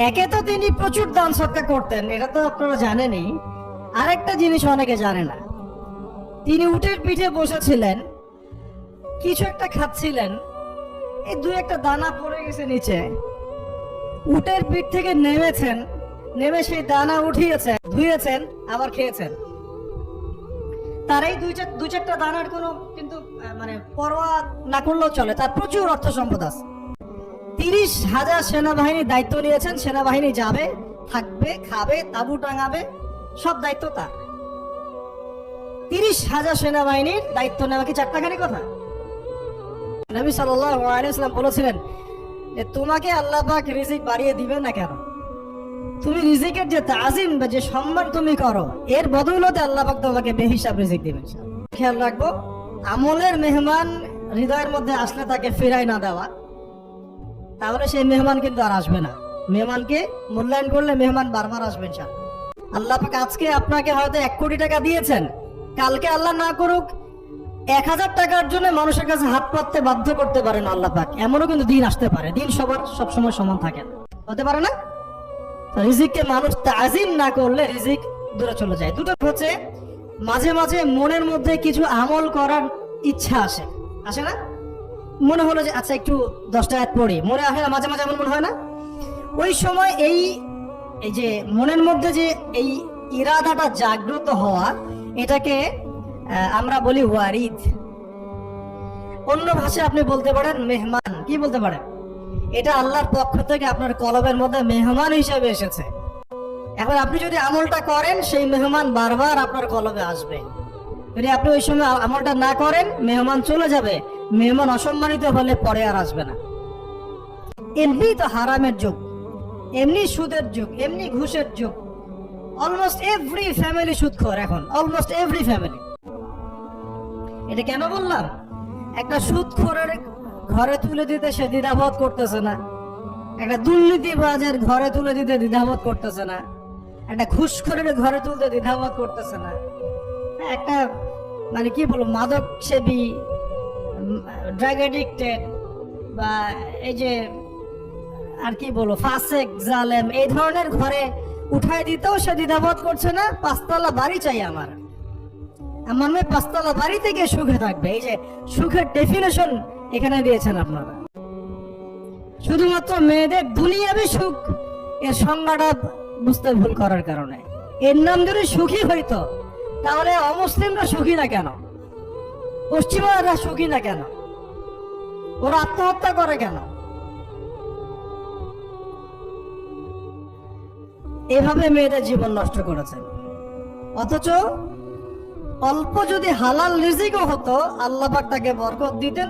একে তো তিনি প্রচুর দান সদকা করতেন, এটা তো আপনারা জানেনই। আরেকটা জিনিস অনেকে জানে না, তিনি উটের পিঠে বসেছিলেন, কিছু একটা খাচ্ছিলেন, এই দুই একটা দানা পড়ে গেছে নিচে। উটের পিঠ থেকে নেমেছেন, নেমে সেই দানা উঠিয়েছেন, ধুয়েছেন, আবার খেয়েছেন। তার এই দুই চারটা দানার কোনো কিন্তু মানে পরোয়া না করলেও চলে, তার প্রচুর অর্থ সম্পদ আছে। 30,000 সেনাবাহিনী দায়িত্ব নিয়েছেন, সেনাবাহিনী যাবে, থাকবে, খাবে, তাঁবু টাঙাবে, সব দায়িত্ব তার। 30,000 সেনাবাহিনীর দায়িত্ব নেওয়া কি চারটাখানি কথা? নবী সাল্লাল্লাহু আলাইহি ওয়াসাল্লাম বলেছিলেন যে তোমাকে আল্লাহ পাক রিজিক বাড়িয়ে দিবেন না কেন? তুমি রিজিকের যে তাজিম বা যে সম্মান তুমি করো, এর বদৌলতে আল্লাহ পাক তোমাকে বেহিসাব রিজিক দিবেন। খেয়াল রাখবো, আমলের মেহমান হৃদয়ের মধ্যে আসলে তাকে ফেরাই না দেওয়া, তাহলে সেই মেহমান কিন্তু আর আসবে না। মেহমানকে মূল্যায়ন করলে মেহমান বারবার আসবেন। আল্লাহ পাক আজকে আপনাকে হয়তো 1 কোটি টাকা দিয়েছেন, কালকে আল্লাহ না করুক 1000 টাকার জন্য মানুষের কাছে হাত পাততে বাধ্য করতে পারেন আল্লাহ পাক। এমনও কিন্তু দিন আসতে পারে, দিন সবার সবসময় সমান থাকে না, হতে পারে না। রিজিককে মানুষ তাজিম না করলে রিজিক দূরে চলে যায়। দুটো হচ্ছে, মাঝে মাঝে মনের মধ্যে কিছু আমল করার ইচ্ছা আসে, আসে না? মনে হলো যে আচ্ছা একটু 10টা আয়াত পড়ি, মনে আসে না? মাঝে মাঝে এমন মনে হয় না? ওই সময় এই যে মনের মধ্যে যে এই ইরাদাটা জাগ্রত হওয়া, এটাকে আমরা বলি ওয়ারিদ। অন্য ভাষায় আপনি বলতে পারেন মেহমান। কি বলতে পারেন? এটা আল্লাহর পক্ষ থেকে আপনার কলবের মধ্যে মেহমান হিসেবে এসেছে। এখন আপনি যদি আমলটা করেন, সেই মেহমান বারবার আপনার কলবে আসবে। যদি আপনি ওই সময় আমলটা না করেন, মেহমান চলে যাবে, মেহমান অসম্মানিত হলে পরে আর আসবে না। এমনি তো হারামের যুগ, এমনি সুদের যুগ, এমনি ঘুষের যুগ। অলমোস্ট এভরি ফ্যামিলি সুদখোর এখন, অলমোস্ট এভরি ফ্যামিলি। এটা কেন বললাম? একটা সুদখোরের ঘরে তুলে দিতে সে দ্বিধাবোধ করতেছে না, একটা দুর্নীতিবাজের ঘরে তুলে দিতে দ্বিধাবোধ করতেছে না, একটা ঘুষখোরের ঘরে তুলতে দ্বিধাবোধ করতেছে না, একটা মানে কি বলবো মাদক সেবী, ড্রাগ এডিক্টেড, বা এই যে আর কি বলবো ফাসেক, জালেম, এই ধরনের ঘরে উঠাই দিতেও সে দ্বিধাবোধ করছে না। 5তলা বাড়ি চাই আমার মেয়ে 5তলা বাড়ি থেকে সুখে থাকবে। এই যে সুখের ডেফিনেশন এখানে দিয়েছেন আপনারা। শুধুমাত্র মেয়েদের দুনিয়াবি সুখ, এর সংজ্ঞাটা বুঝতে ভুল করার কারণে। এর নাম যদি সুখী হইতো, তাহলে অমুসলিমরা সুখী না কেন? পশ্চিমারা সুখী না কেন? ওরা আত্মহত্যা করে কেন? এভাবে মেয়েদের জীবন নষ্ট করেছেন। অথচ অল্প যদি হালাল রিজিকও হতো, আল্লাহ পাক তাকে বরকত দিতেন।